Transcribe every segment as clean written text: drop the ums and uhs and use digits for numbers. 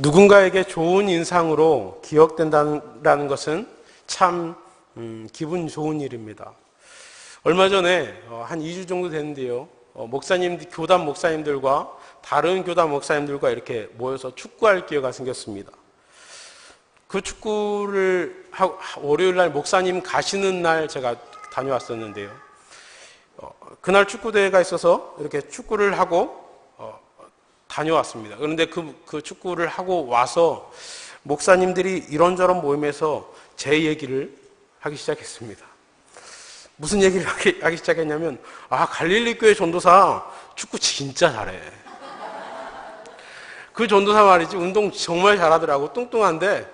누군가에게 좋은 인상으로 기억된다는 것은 참 기분 좋은 일입니다. 얼마 전에 한 2주 정도 됐는데요. 교단 목사님들과 다른 교단 목사님들과 이렇게 모여서 축구할 기회가 생겼습니다. 그 축구를 월요일 날 목사님 가시는 날 제가 다녀왔었는데요. 그날 축구대회가 있어서 이렇게 축구를 하고 다녀왔습니다. 그런데 그 축구를 하고 와서 목사님들이 이런저런 모임에서 제 얘기를 하기 시작했습니다. 무슨 얘기를 하기 시작했냐면, 갈릴리 교회 전도사 축구 진짜 잘해. 그 전도사 말이지 운동 정말 잘하더라고. 뚱뚱한데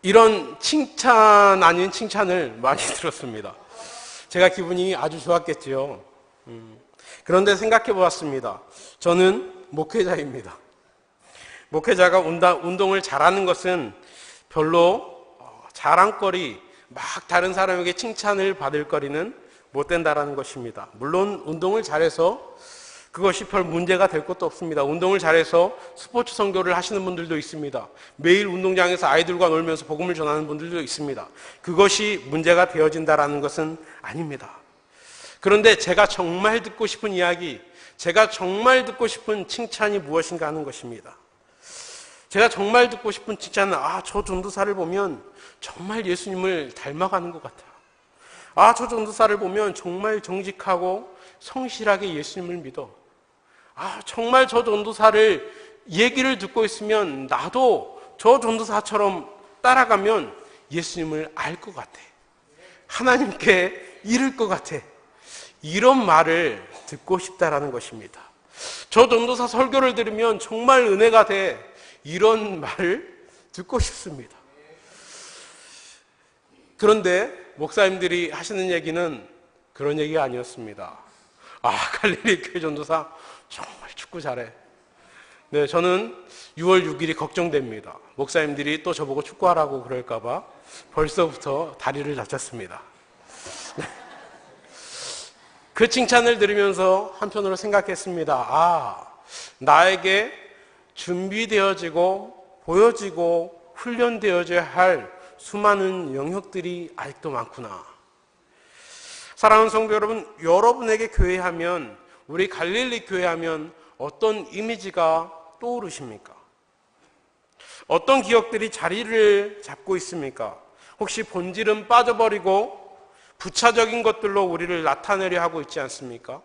이런 칭찬 아닌 칭찬을 많이 들었습니다. 제가 기분이 아주 좋았겠지요. 그런데 생각해 보았습니다. 저는 목회자입니다. 목회자가 운동을 잘하는 것은 별로 자랑거리, 막 다른 사람에게 칭찬을 받을 거리는 못 된다라는 것입니다. 물론 운동을 잘해서 그것이 별 문제가 될 것도 없습니다. 운동을 잘해서 스포츠 선교를 하시는 분들도 있습니다. 매일 운동장에서 아이들과 놀면서 복음을 전하는 분들도 있습니다. 그것이 문제가 되어진다라는 것은 아닙니다. 그런데 제가 정말 듣고 싶은 이야기, 제가 정말 듣고 싶은 칭찬이 무엇인가 하는 것입니다. 제가 정말 듣고 싶은 칭찬은 저 전도사를 보면 정말 예수님을 닮아가는 것 같아요. 저 전도사를 보면 정말 정직하고 성실하게 예수님을 믿어. 정말 저 전도사를 얘기를 듣고 있으면 나도 저 전도사처럼 따라가면 예수님을 알 것 같아. 하나님께 이를 것 같아. 이런 말을 듣고 싶다라는 것입니다. 저 전도사 설교를 들으면 정말 은혜가 돼. 이런 말을 듣고 싶습니다. 그런데 목사님들이 하시는 얘기는 그런 얘기가 아니었습니다. 갈릴리 교회 전도사 정말 축구 잘해. 네, 저는 6월 6일이 걱정됩니다. 목사님들이 또 저보고 축구하라고 그럴까봐 벌써부터 다리를 다쳤습니다. 그 칭찬을 들으면서 한편으로 생각했습니다. 나에게 준비되어지고 보여지고 훈련되어져야 할 수많은 영역들이 아직도 많구나. 사랑하는 성도 여러분, 여러분에게 교회하면, 우리 갈릴리 교회하면 어떤 이미지가 떠오르십니까? 어떤 기억들이 자리를 잡고 있습니까? 혹시 본질은 빠져버리고 부차적인 것들로 우리를 나타내려 하고 있지 않습니까?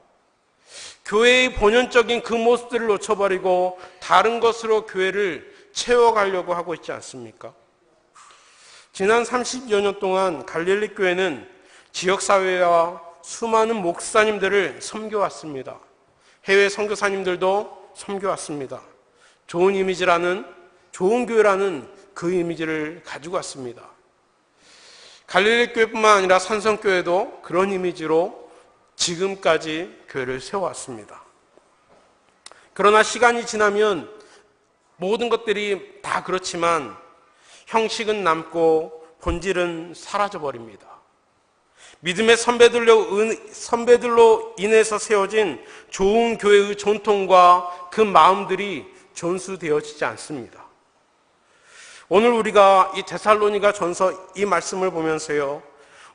교회의 본연적인 그 모습들을 놓쳐버리고 다른 것으로 교회를 채워가려고 하고 있지 않습니까? 지난 30여 년 동안 갈릴리 교회는 지역사회와 수많은 목사님들을 섬겨왔습니다. 해외 선교사님들도 섬겨왔습니다. 좋은 이미지라는, 좋은 교회라는 그 이미지를 가지고 왔습니다. 갈릴리 교회뿐만 아니라 산성교회도 그런 이미지로 지금까지 교회를 세워왔습니다. 그러나 시간이 지나면 모든 것들이 다 그렇지만 형식은 남고 본질은 사라져버립니다. 믿음의 선배들로 인해서 세워진 좋은 교회의 전통과 그 마음들이 전수되어지지 않습니다. 오늘 우리가 이 데살로니가 전서 이 말씀을 보면서요,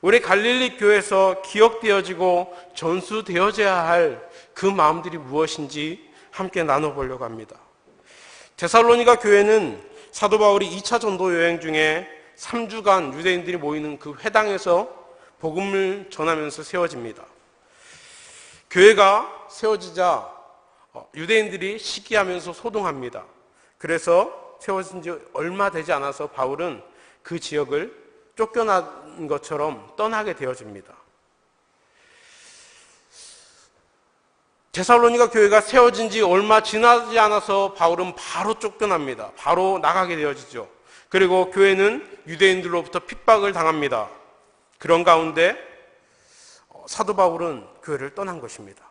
우리 갈릴리 교회에서 기억되어지고 전수되어져야 할 그 마음들이 무엇인지 함께 나눠보려고 합니다. 데살로니가 교회는 사도 바울이 2차 전도 여행 중에 3주간 유대인들이 모이는 그 회당에서 복음을 전하면서 세워집니다. 교회가 세워지자 유대인들이 시기하면서 소동합니다. 그래서 세워진 지 얼마 되지 않아서 바울은 그 지역을 쫓겨난 것처럼 떠나게 되어집니다. 데살로니가 교회가 세워진 지 얼마 지나지 않아서 바울은 바로 쫓겨납니다. 바로 나가게 되어지죠. 그리고 교회는 유대인들로부터 핍박을 당합니다. 그런 가운데 사도 바울은 교회를 떠난 것입니다.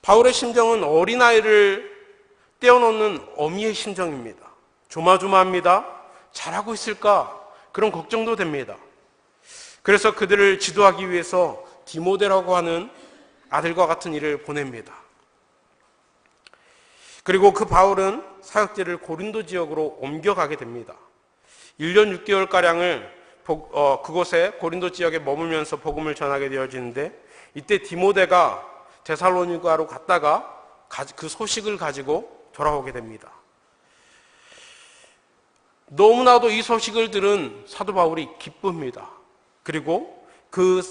바울의 심정은 어린아이를 떼어놓는 어미의 심정입니다. 조마조마합니다. 잘하고 있을까? 그런 걱정도 됩니다. 그래서 그들을 지도하기 위해서 디모데라고 하는 아들과 같은 이를 보냅니다. 그리고 그 바울은 사역지를 고린도 지역으로 옮겨가게 됩니다. 1년 6개월가량을 그곳에 고린도 지역에 머물면서 복음을 전하게 되어지는데, 이때 디모데가 데살로니가로 갔다가 그 소식을 가지고 돌아오게 됩니다. 너무나도 이 소식을 들은 사도 바울이 기쁩니다. 그리고 그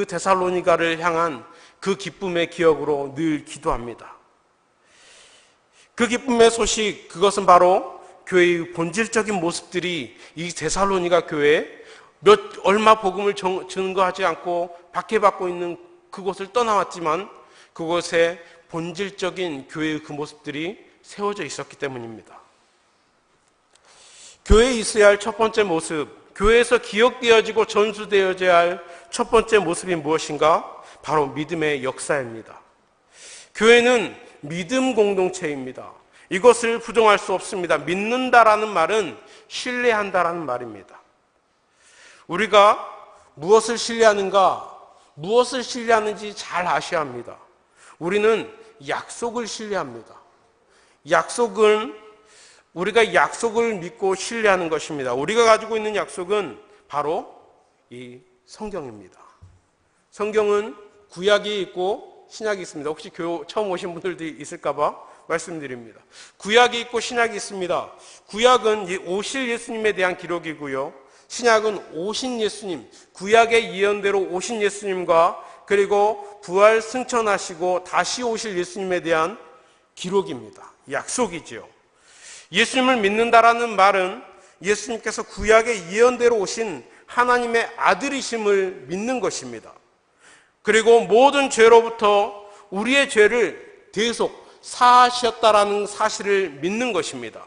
데살로니가를 향한 그 기쁨의 기억으로 늘 기도합니다. 그 기쁨의 소식, 그것은 바로 교회의 본질적인 모습들이 이 데살로니가 교회에 얼마 복음을 증거하지 않고 박해받고 있는 그곳을 떠나왔지만 그곳에 본질적인 교회의 그 모습들이 세워져 있었기 때문입니다. 교회에 있어야 할 첫 번째 모습, 교회에서 기억되어지고 전수되어져야 할 첫 번째 모습이 무엇인가? 바로 믿음의 역사입니다. 교회는 믿음 공동체입니다. 이것을 부정할 수 없습니다. 믿는다라는 말은 신뢰한다라는 말입니다. 우리가 무엇을 신뢰하는가, 무엇을 신뢰하는지 잘 아셔야 합니다. 우리는 약속을 신뢰합니다. 우리가 약속을 믿고 신뢰하는 것입니다. 우리가 가지고 있는 약속은 바로 이 성경입니다. 성경은 구약이 있고 신약이 있습니다. 혹시 처음 오신 분들도 있을까봐 말씀드립니다. 구약이 있고 신약이 있습니다. 구약은 오실 예수님에 대한 기록이고요. 신약은 오신 예수님, 구약의 예언대로 오신 예수님과 그리고 부활 승천하시고 다시 오실 예수님에 대한 기록입니다. 약속이지요. 예수님을 믿는다라는 말은 예수님께서 구약의 예언대로 오신 하나님의 아들이심을 믿는 것입니다. 그리고 모든 죄로부터 우리의 죄를 대속 사하셨다라는 사실을 믿는 것입니다.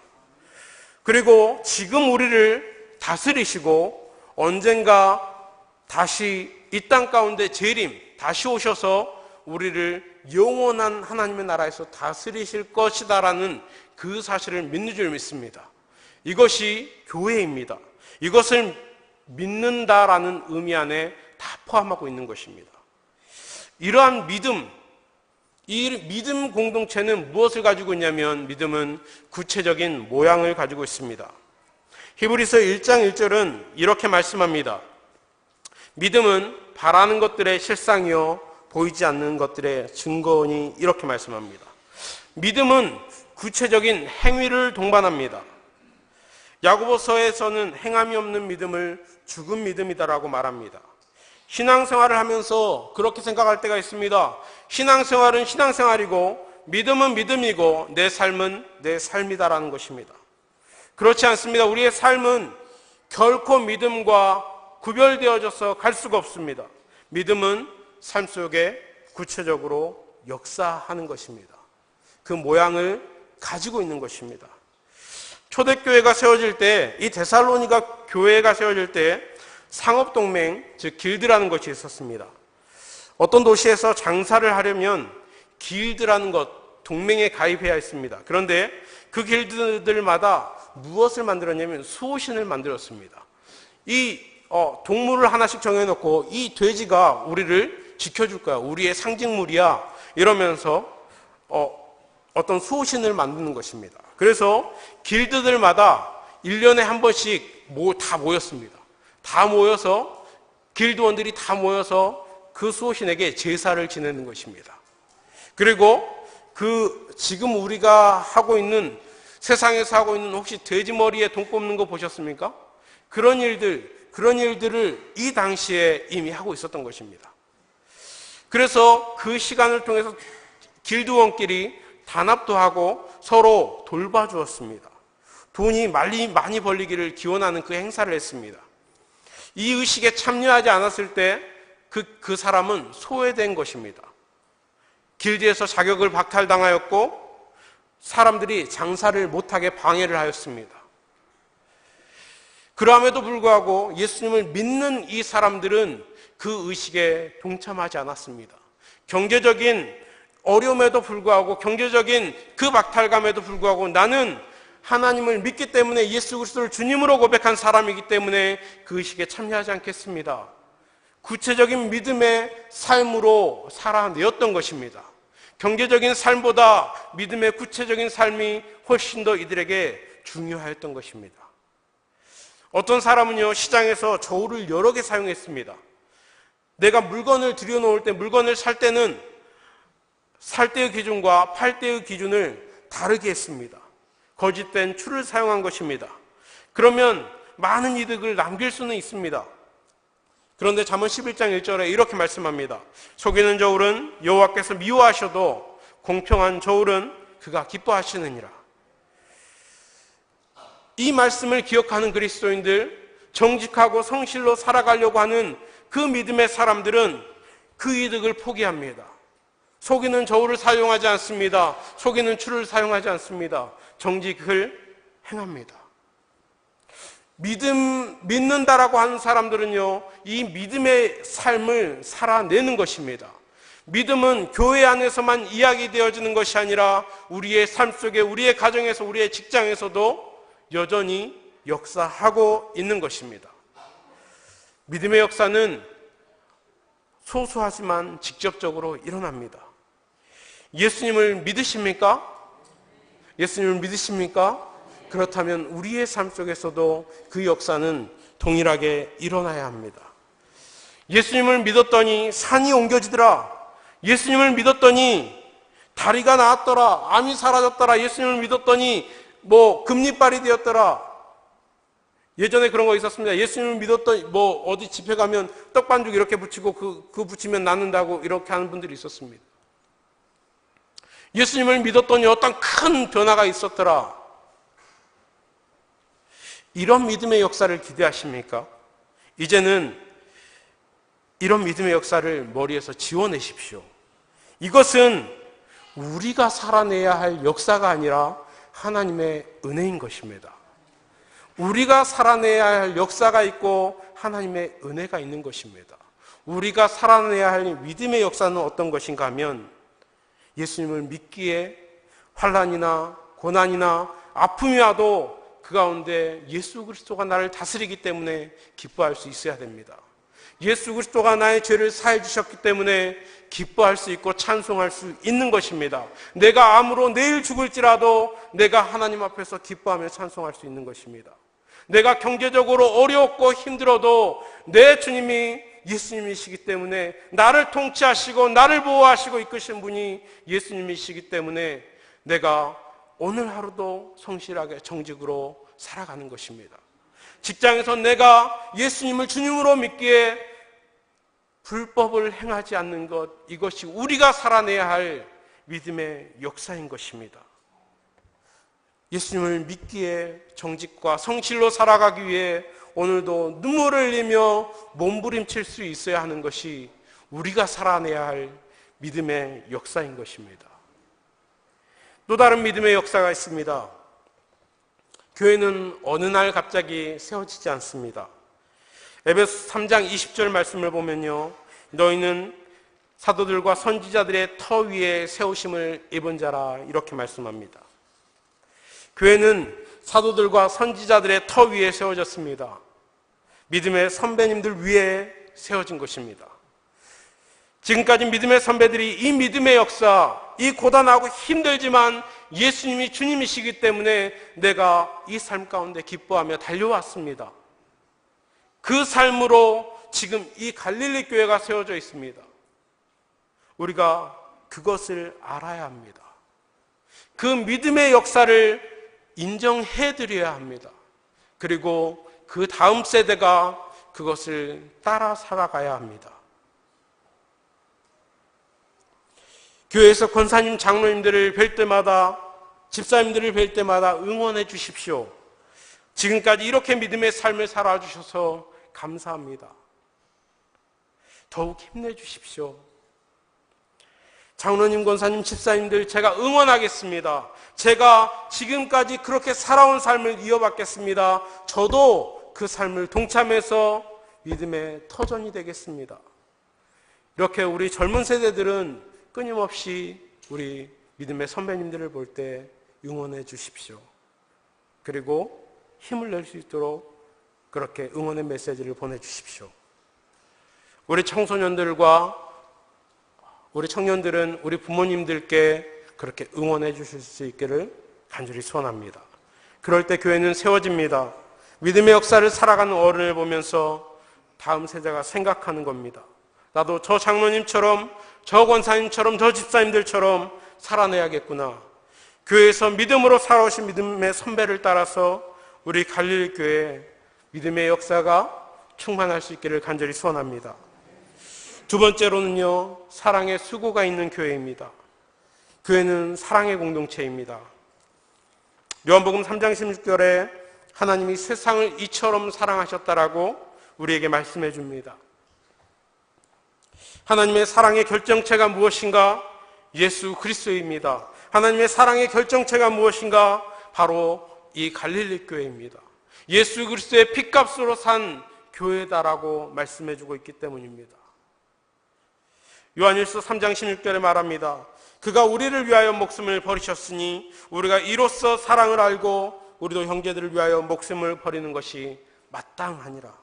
그리고 지금 우리를 다스리시고 언젠가 다시 이 땅 가운데 재림, 다시 오셔서 우리를 영원한 하나님의 나라에서 다스리실 것이다라는 그 사실을 믿는 줄 믿습니다. 이것이 교회입니다. 이것을 믿는다라는 의미 안에 다 포함하고 있는 것입니다. 이러한 믿음, 이 믿음 공동체는 무엇을 가지고 있냐면 믿음은 구체적인 모양을 가지고 있습니다. 히브리서 1장 1절은 이렇게 말씀합니다. 믿음은 바라는 것들의 실상이요 보이지 않는 것들의 증거니, 이렇게 말씀합니다. 믿음은 구체적인 행위를 동반합니다. 야고보서에서는 행함이 없는 믿음을 죽은 믿음이다라고 말합니다. 신앙생활을 하면서 그렇게 생각할 때가 있습니다. 신앙생활은 신앙생활이고 믿음은 믿음이고 내 삶은 내 삶이다라는 것입니다. 그렇지 않습니다. 우리의 삶은 결코 믿음과 구별되어져서 갈 수가 없습니다. 믿음은 삶 속에 구체적으로 역사하는 것입니다. 그 모양을 가지고 있는 것입니다. 초대교회가 세워질 때, 이 데살로니가 교회가 세워질 때 상업동맹, 즉 길드라는 것이 있었습니다. 어떤 도시에서 장사를 하려면 길드라는 것, 동맹에 가입해야 했습니다. 그런데 그 길드들마다 무엇을 만들었냐면 수호신을 만들었습니다. 이 동물을 하나씩 정해놓고 이 돼지가 우리를 지켜줄 거야, 우리의 상징물이야, 이러면서 어떤 수호신을 만드는 것입니다. 그래서 길드들마다 1년에 한 번씩 다 모였습니다. 다 모여서, 길드원들이 다 모여서 그 수호신에게 제사를 지내는 것입니다. 그리고 지금 우리가 하고 있는, 세상에서 하고 있는, 혹시 돼지머리에 돈 꼽는 거 보셨습니까? 그런 일들을 이 당시에 이미 하고 있었던 것입니다. 그래서 그 시간을 통해서 길드원끼리 단합도 하고 서로 돌봐주었습니다. 돈이 많이 벌리기를 기원하는 그 행사를 했습니다. 이 의식에 참여하지 않았을 때 그 사람은 소외된 것입니다. 길드에서 자격을 박탈당하였고 사람들이 장사를 못하게 방해를 하였습니다. 그럼에도 불구하고 예수님을 믿는 이 사람들은 그 의식에 동참하지 않았습니다. 경제적인 어려움에도 불구하고, 경제적인 그 박탈감에도 불구하고 나는 하나님을 믿기 때문에, 예수 그리스도를 주님으로 고백한 사람이기 때문에 그 의식에 참여하지 않겠습니다. 구체적인 믿음의 삶으로 살아내었던 것입니다. 경제적인 삶보다 믿음의 구체적인 삶이 훨씬 더 이들에게 중요하였던 것입니다. 어떤 사람은요, 시장에서 저울을 여러 개 사용했습니다. 내가 물건을 들여놓을 때, 물건을 살 때는 살 때의 기준과 팔 때의 기준을 다르게 했습니다. 거짓된 추를 사용한 것입니다. 그러면 많은 이득을 남길 수는 있습니다. 그런데 잠언 11장 1절에 이렇게 말씀합니다. 속이는 저울은 여호와께서 미워하셔도 공평한 저울은 그가 기뻐하시느니라. 이 말씀을 기억하는 그리스도인들, 정직하고 성실로 살아가려고 하는 그 믿음의 사람들은 그 이득을 포기합니다. 속이는 저울을 사용하지 않습니다. 속이는 추를 사용하지 않습니다. 정직을 행합니다. 믿는다라고 하는 사람들은요, 이 믿음의 삶을 살아내는 것입니다. 믿음은 교회 안에서만 이야기되어지는 것이 아니라 우리의 삶 속에, 우리의 가정에서, 우리의 직장에서도 여전히 역사하고 있는 것입니다. 믿음의 역사는 소소하지만 직접적으로 일어납니다. 예수님을 믿으십니까? 예수님을 믿으십니까? 그렇다면 우리의 삶 속에서도 그 역사는 동일하게 일어나야 합니다. 예수님을 믿었더니 산이 옮겨지더라. 예수님을 믿었더니 다리가 나았더라. 암이 사라졌더라. 예수님을 믿었더니 금리빨이 되었더라. 예전에 그런 거 있었습니다. 예수님을 믿었더니 어디 집회 가면 떡반죽 이렇게 붙이고 그 붙이면 낫는다고 이렇게 하는 분들이 있었습니다. 예수님을 믿었더니 어떤 큰 변화가 있었더라. 이런 믿음의 역사를 기대하십니까? 이제는 이런 믿음의 역사를 머리에서 지워내십시오. 이것은 우리가 살아내야 할 역사가 아니라 하나님의 은혜인 것입니다. 우리가 살아내야 할 역사가 있고 하나님의 은혜가 있는 것입니다. 우리가 살아내야 할 믿음의 역사는 어떤 것인가 하면 예수님을 믿기에 환난이나 고난이나 아픔이 와도 그 가운데 예수 그리스도가 나를 다스리기 때문에 기뻐할 수 있어야 됩니다. 예수 그리스도가 나의 죄를 사해 주셨기 때문에 기뻐할 수 있고 찬송할 수 있는 것입니다. 내가 암으로 내일 죽을지라도 내가 하나님 앞에서 기뻐하며 찬송할 수 있는 것입니다. 내가 경제적으로 어렵고 힘들어도 내 주님이 예수님이시기 때문에 나를 통치하시고 나를 보호하시고 이끄신 분이 예수님이시기 때문에 내가 오늘 하루도 성실하게 정직으로 살아가는 것입니다. 직장에서 내가 예수님을 주님으로 믿기에 불법을 행하지 않는 것, 이것이 우리가 살아내야 할 믿음의 역사인 것입니다. 예수님을 믿기에 정직과 성실로 살아가기 위해 오늘도 눈물을 흘리며 몸부림칠 수 있어야 하는 것이 우리가 살아내야 할 믿음의 역사인 것입니다. 또 다른 믿음의 역사가 있습니다. 교회는 어느 날 갑자기 세워지지 않습니다. 에베소 3장 20절 말씀을 보면요, 너희는 사도들과 선지자들의 터 위에 세우심을 입은 자라, 이렇게 말씀합니다. 교회는 사도들과 선지자들의 터 위에 세워졌습니다. 믿음의 선배님들 위에 세워진 것입니다. 지금까지 믿음의 선배들이 이 믿음의 역사, 이 고단하고 힘들지만 예수님이 주님이시기 때문에 내가 이 삶 가운데 기뻐하며 달려왔습니다. 그 삶으로 지금 이 갈릴리 교회가 세워져 있습니다. 우리가 그것을 알아야 합니다. 그 믿음의 역사를 인정해드려야 합니다. 그리고 그 다음 세대가 그것을 따라 살아가야 합니다. 교회에서 권사님, 장로님들을 뵐 때마다, 집사님들을 뵐 때마다 응원해 주십시오. 지금까지 이렇게 믿음의 삶을 살아주셔서 감사합니다. 더욱 힘내주십시오. 장로님, 권사님, 집사님들, 제가 응원하겠습니다. 제가 지금까지 그렇게 살아온 삶을 이어받겠습니다. 저도 그 삶을 동참해서 믿음의 터전이 되겠습니다. 이렇게 우리 젊은 세대들은 끊임없이 우리 믿음의 선배님들을 볼 때 응원해 주십시오. 그리고 힘을 낼 수 있도록 그렇게 응원의 메시지를 보내주십시오. 우리 청소년들과 우리 청년들은 우리 부모님들께 그렇게 응원해 주실 수 있기를 간절히 소원합니다. 그럴 때 교회는 세워집니다. 믿음의 역사를 살아가는 어른을 보면서 다음 세대가 생각하는 겁니다. 나도 저 장로님처럼, 저 권사님처럼, 저 집사님들처럼 살아내야겠구나. 교회에서 믿음으로 살아오신 믿음의 선배를 따라서 우리 갈릴리 교회 믿음의 역사가 충만할 수 있기를 간절히 소원합니다. 두 번째로는요, 사랑의 수고가 있는 교회입니다. 교회는 사랑의 공동체입니다. 요한복음 3장 16절에 하나님이 세상을 이처럼 사랑하셨다라고 우리에게 말씀해 줍니다. 하나님의 사랑의 결정체가 무엇인가? 예수 그리스도입니다. 하나님의 사랑의 결정체가 무엇인가? 바로 이 갈릴리 교회입니다. 예수 그리스도의 핏값으로 산 교회다라고 말씀해 주고 있기 때문입니다. 요한일서 3장 16절에 말합니다. 그가 우리를 위하여 목숨을 버리셨으니 우리가 이로써 사랑을 알고 우리도 형제들을 위하여 목숨을 버리는 것이 마땅하니라.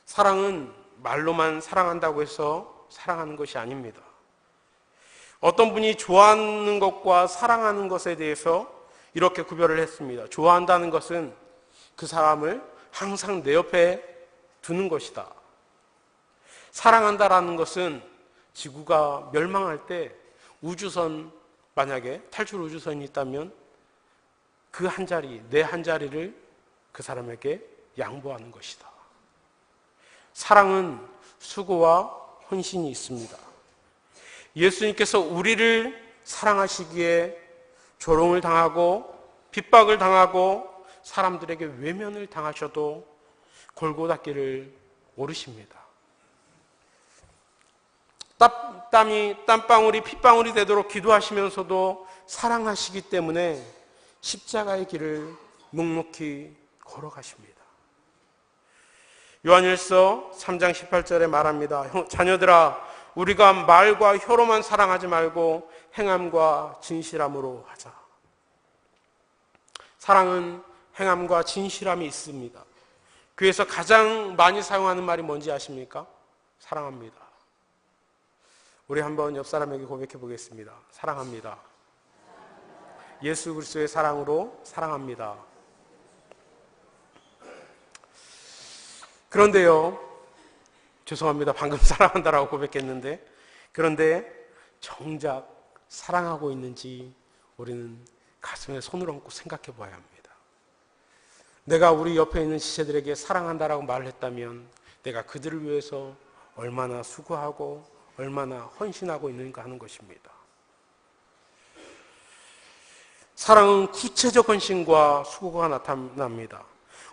사랑은 말로만 사랑한다고 해서 사랑하는 것이 아닙니다. 어떤 분이 좋아하는 것과 사랑하는 것에 대해서 이렇게 구별을 했습니다. 좋아한다는 것은 그 사람을 항상 내 옆에 두는 것이다. 사랑한다라는 것은 지구가 멸망할 때 우주선, 만약에 탈출 우주선이 있다면 그 한 자리, 내 한 자리를 그 사람에게 양보하는 것이다. 사랑은 수고와 헌신이 있습니다. 예수님께서 우리를 사랑하시기에 조롱을 당하고 핍박을 당하고 사람들에게 외면을 당하셔도 골고다 길을 오르십니다. 땀방울이 핏방울이 되도록 기도하시면서도 사랑하시기 때문에 십자가의 길을 묵묵히 걸어가십니다. 요한일서 3장 18절에 말합니다. 자녀들아, 우리가 말과 혀로만 사랑하지 말고 행함과 진실함으로 하자. 사랑은 행함과 진실함이 있습니다. 교회에서 가장 많이 사용하는 말이 뭔지 아십니까? 사랑합니다. 우리 한번 옆 사람에게 고백해 보겠습니다. 사랑합니다. 예수 그리스도의 사랑으로 사랑합니다. 그런데요, 죄송합니다. 방금 사랑한다라고 고백했는데, 그런데 정작 사랑하고 있는지 우리는 가슴에 손을 얹고 생각해 봐야 합니다. 내가 우리 옆에 있는 지체들에게 사랑한다라고 말을 했다면 내가 그들을 위해서 얼마나 수고하고 얼마나 헌신하고 있는가 하는 것입니다. 사랑은 구체적 헌신과 수고가 나타납니다.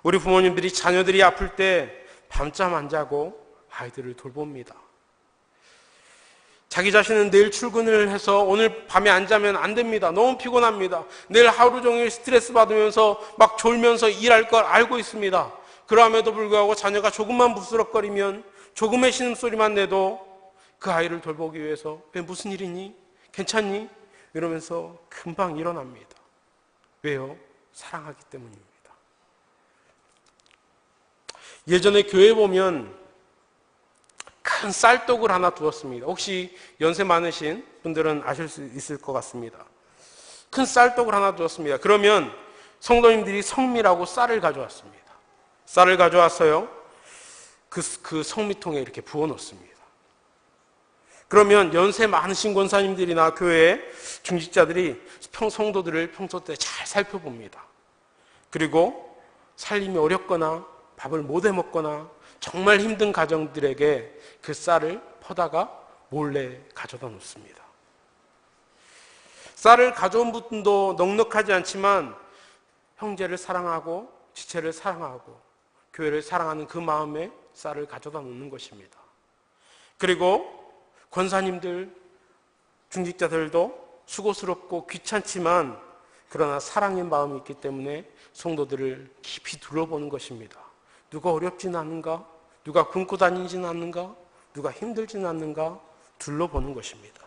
우리 부모님들이 자녀들이 아플 때 밤잠 안 자고 아이들을 돌봅니다. 자기 자신은 내일 출근을 해서 오늘 밤에 안 자면 안 됩니다. 너무 피곤합니다. 내일 하루 종일 스트레스 받으면서 막 졸면서 일할 걸 알고 있습니다. 그럼에도 불구하고 자녀가 조금만 부스럭거리면 조금의 신음소리만 내도 그 아이를 돌보기 위해서 왜 무슨 일이니? 괜찮니? 이러면서 금방 일어납니다. 왜요? 사랑하기 때문입니다. 예전에 교회에 보면 큰 쌀떡을 하나 두었습니다. 혹시 연세 많으신 분들은 아실 수 있을 것 같습니다. 큰 쌀떡을 하나 두었습니다. 그러면 성도님들이 성미라고 쌀을 가져왔습니다. 쌀을 가져와서요, 그 성미통에 이렇게 부어 놓습니다. 그러면 연세 많으신 권사님들이나 교회 중직자들이 성도들을 평소 때 잘 살펴봅니다. 그리고 살림이 어렵거나 밥을 못 해 먹거나 정말 힘든 가정들에게 그 쌀을 퍼다가 몰래 가져다 놓습니다. 쌀을 가져온 분도 넉넉하지 않지만 형제를 사랑하고 지체를 사랑하고 교회를 사랑하는 그 마음에 쌀을 가져다 놓는 것입니다. 그리고 권사님들, 중직자들도 수고스럽고 귀찮지만 그러나 사랑의 마음이 있기 때문에 성도들을 깊이 둘러보는 것입니다. 누가 어렵진 않은가? 누가 굶고 다니진 않는가? 누가 힘들진 않는가? 둘러보는 것입니다.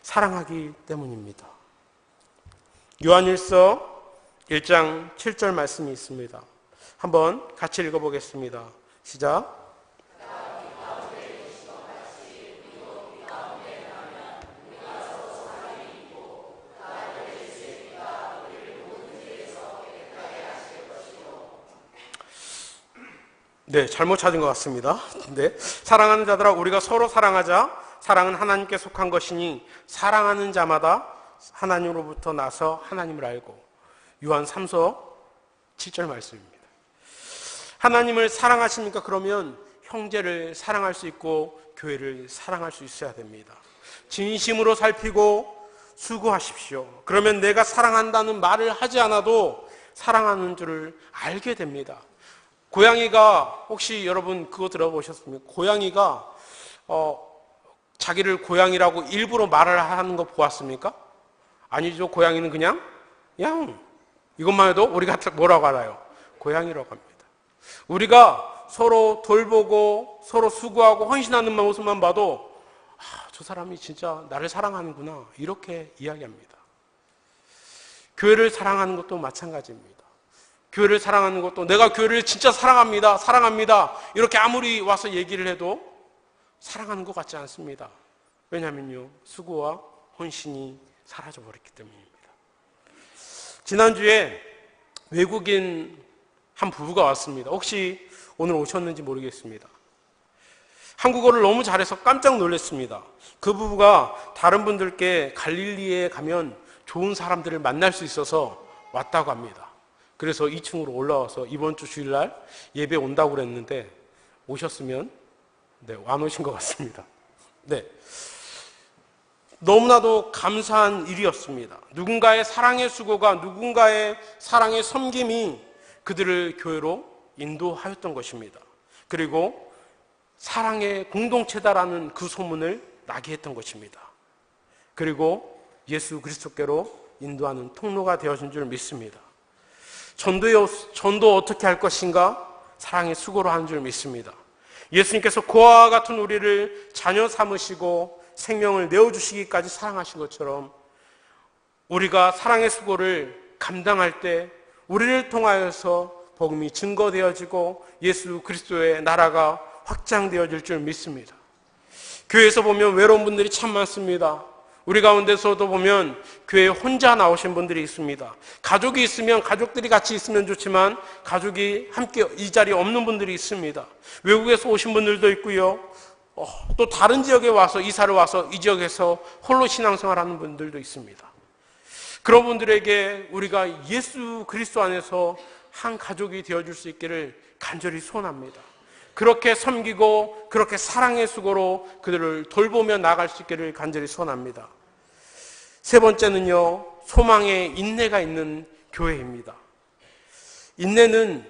사랑하기 때문입니다. 요한일서 1장 7절 말씀이 있습니다. 한번 같이 읽어보겠습니다. 시작. 네, 잘못 찾은 것 같습니다. 네, 사랑하는 자들아 우리가 서로 사랑하자. 사랑은 하나님께 속한 것이니 사랑하는 자마다 하나님으로부터 나서 하나님을 알고. 요한 3서 7절 말씀입니다. 하나님을 사랑하십니까? 그러면 형제를 사랑할 수 있고 교회를 사랑할 수 있어야 됩니다. 진심으로 살피고 수고하십시오. 그러면 내가 사랑한다는 말을 하지 않아도 사랑하는 줄을 알게 됩니다. 고양이가, 혹시 여러분 그거 들어보셨습니까? 고양이가 자기를 고양이라고 일부러 말을 하는 거 보았습니까? 아니죠. 고양이는 그냥 양, 이것만 해도 우리가 뭐라고 알아요? 고양이라고 합니다. 우리가 서로 돌보고 서로 수고하고 헌신하는 모습만 봐도 저 사람이 진짜 나를 사랑하는구나, 이렇게 이야기합니다. 교회를 사랑하는 것도 마찬가지입니다. 교회를 사랑하는 것도, 내가 교회를 진짜 사랑합니다, 사랑합니다, 이렇게 아무리 와서 얘기를 해도 사랑하는 것 같지 않습니다. 왜냐하면요, 수고와 헌신이 사라져버렸기 때문입니다. 지난주에 외국인 한 부부가 왔습니다. 혹시 오늘 오셨는지 모르겠습니다. 한국어를 너무 잘해서 깜짝 놀랐습니다. 그 부부가 다른 분들께 갈릴리에 가면 좋은 사람들을 만날 수 있어서 왔다고 합니다. 그래서 2층으로 올라와서 이번 주 주일날 예배 온다고 그랬는데 오셨으면, 네, 안 오신 것 같습니다. 네, 너무나도 감사한 일이었습니다. 누군가의 사랑의 수고가, 누군가의 사랑의 섬김이 그들을 교회로 인도하였던 것입니다. 그리고 사랑의 공동체다라는 그 소문을 나게 했던 것입니다. 그리고 예수 그리스도께로 인도하는 통로가 되어진 줄 믿습니다. 전도 어떻게 할 것인가? 사랑의 수고로 하는 줄 믿습니다. 예수님께서 그와 같은 우리를 자녀 삼으시고 생명을 내어주시기까지 사랑하신 것처럼 우리가 사랑의 수고를 감당할 때 우리를 통하여서 복음이 증거되어지고 예수 그리스도의 나라가 확장되어질 줄 믿습니다. 교회에서 보면 외로운 분들이 참 많습니다. 우리 가운데서도 보면 교회에 혼자 나오신 분들이 있습니다. 가족이 있으면 가족들이 같이 있으면 좋지만 가족이 함께 이 자리에 없는 분들이 있습니다. 외국에서 오신 분들도 있고요. 또 다른 지역에 와서 이사를 와서 이 지역에서 홀로 신앙생활하는 분들도 있습니다. 그런 분들에게 우리가 예수 그리스도 안에서 한 가족이 되어줄 수 있기를 간절히 소원합니다. 그렇게 섬기고 그렇게 사랑의 수고로 그들을 돌보며 나아갈 수 있기를 간절히 소원합니다. 세 번째는요, 소망에 인내가 있는 교회입니다. 인내는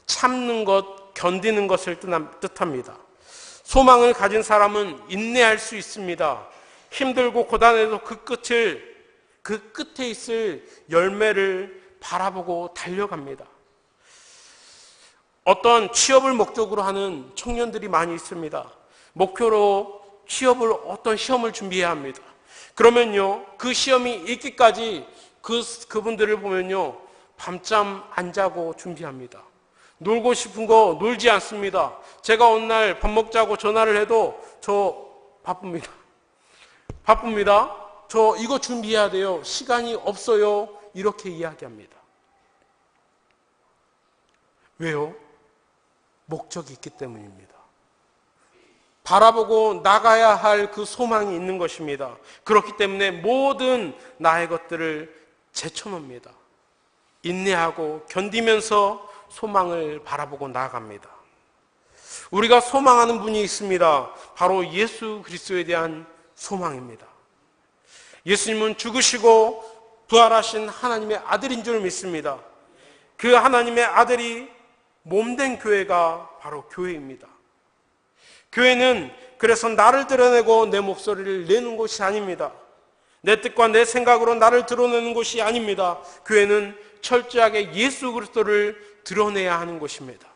참는 것, 견디는 것을 뜻합니다. 소망을 가진 사람은 인내할 수 있습니다. 힘들고 고단해도 그 끝에 있을 열매를 바라보고 달려갑니다. 어떤 취업을 목적으로 하는 청년들이 많이 있습니다. 목표로 어떤 시험을 준비해야 합니다. 그러면요, 그 시험이 있기까지 그분들을 보면요, 밤잠 안 자고 준비합니다. 놀고 싶은 거 놀지 않습니다. 제가 어느 날 밥 먹자고 전화를 해도 저 바쁩니다. 저 이거 준비해야 돼요. 시간이 없어요. 이렇게 이야기합니다. 왜요? 목적이 있기 때문입니다. 바라보고 나가야 할 그 소망이 있는 것입니다. 그렇기 때문에 모든 나의 것들을 제쳐놓습니다. 인내하고 견디면서 소망을 바라보고 나아갑니다. 우리가 소망하는 분이 있습니다. 바로 예수 그리스도에 대한 소망입니다. 예수님은 죽으시고 부활하신 하나님의 아들인 줄 믿습니다. 그 하나님의 아들이 몸된 교회가 바로 교회입니다. 교회는 그래서 나를 드러내고 내 목소리를 내는 곳이 아닙니다. 내 뜻과 내 생각으로 나를 드러내는 곳이 아닙니다. 교회는 철저하게 예수 그리스도를 드러내야 하는 곳입니다.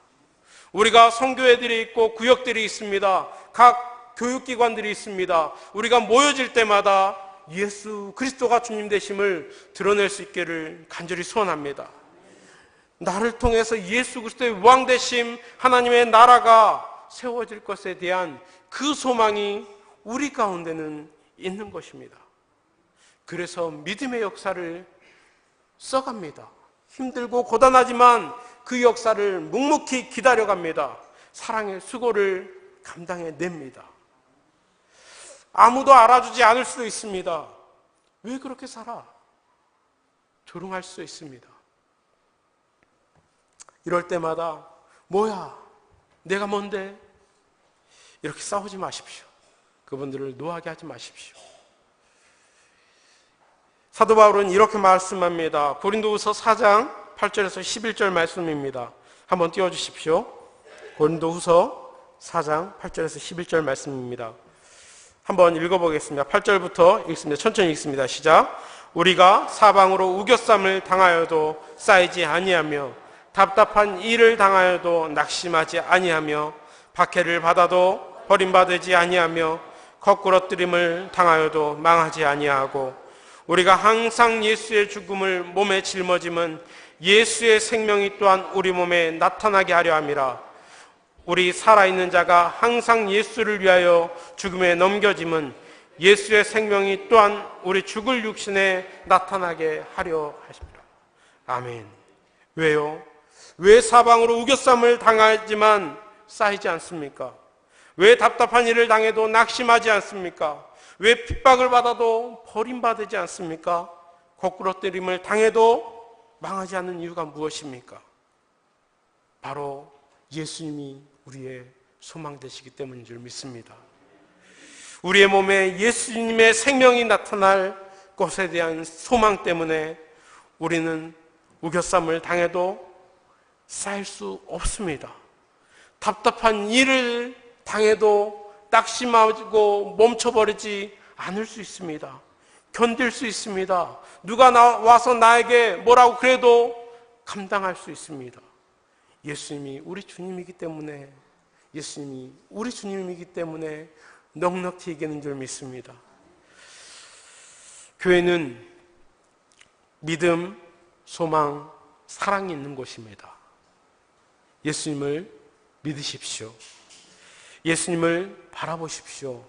우리가 성교회들이 있고 구역들이 있습니다. 각 교육기관들이 있습니다. 우리가 모여질 때마다 예수 그리스도가 주님 되심을 드러낼 수 있기를 간절히 소원합니다. 나를 통해서 예수 그리스도의 왕 되심, 하나님의 나라가 세워질 것에 대한 그 소망이 우리 가운데는 있는 것입니다. 그래서 믿음의 역사를 써갑니다. 힘들고 고단하지만 그 역사를 묵묵히 기다려갑니다. 사랑의 수고를 감당해냅니다. 아무도 알아주지 않을 수도 있습니다. 왜 그렇게 살아? 조롱할 수 있습니다. 이럴 때마다 뭐야? 내가 뭔데? 이렇게 싸우지 마십시오. 그분들을 노하게 하지 마십시오. 사도 바울은 이렇게 말씀합니다. 고린도후서 4장 8절에서 11절 말씀입니다. 한번 띄워주십시오. 고린도후서 4장 8절에서 11절 말씀입니다. 한번 읽어보겠습니다. 8절부터 읽습니다. 천천히 읽습니다. 시작. 우리가 사방으로 우겨쌈을 당하여도 쌓이지 아니하며 답답한 일을 당하여도 낙심하지 아니하며 박해를 받아도 버림받지 아니하며 거꾸러뜨림을 당하여도 망하지 아니하고 우리가 항상 예수의 죽음을 몸에 짊어짐은 예수의 생명이 또한 우리 몸에 나타나게 하려 함이라. 우리 살아있는 자가 항상 예수를 위하여 죽음에 넘겨짐은 예수의 생명이 또한 우리 죽을 육신에 나타나게 하려 하십니다. 아멘. 왜요? 왜 사방으로 우겨쌈을 당하지만 쌓이지 않습니까? 왜 답답한 일을 당해도 낙심하지 않습니까? 왜 핍박을 받아도 버림받지 않습니까? 거꾸러뜨림을 당해도 망하지 않는 이유가 무엇입니까? 바로 예수님이 우리의 소망 되시기 때문인 줄 믿습니다. 우리의 몸에 예수님의 생명이 나타날 것에 대한 소망 때문에 우리는 우겨쌈을 당해도 쌓일 수 없습니다. 답답한 일을 당해도 낙심하고 멈춰버리지 않을 수 있습니다. 견딜 수 있습니다. 누가 와서 나에게 뭐라고 그래도 감당할 수 있습니다. 예수님이 우리 주님이기 때문에 넉넉히 이기는 줄 믿습니다. 교회는 믿음, 소망, 사랑이 있는 곳입니다. 예수님을 믿으십시오. 예수님을 바라보십시오.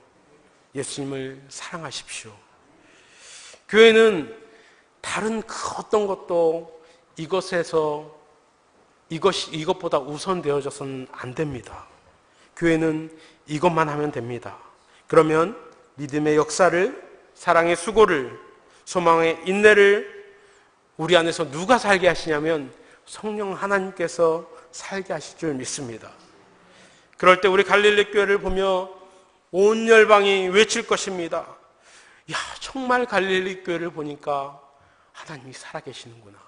예수님을 사랑하십시오. 교회는 다른 그 어떤 것도 이것보다 우선되어져서는 안 됩니다. 교회는 이것만 하면 됩니다. 그러면 믿음의 역사를, 사랑의 수고를, 소망의 인내를 우리 안에서 누가 살게 하시냐면 성령 하나님께서 살게 하실 줄 믿습니다. 그럴 때 우리 갈릴리 교회를 보며 온 열방이 외칠 것입니다. 야, 정말 갈릴리 교회를 보니까 하나님이 살아계시는구나.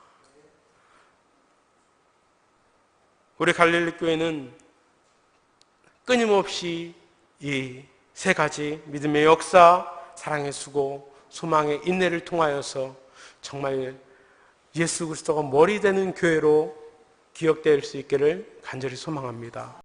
우리 갈릴리 교회는 끊임없이 이 세 가지 믿음의 역사, 사랑의 수고, 소망의 인내를 통하여서 정말 예수 그리스도가 머리 되는 교회로 기억될 수 있기를 간절히 소망합니다.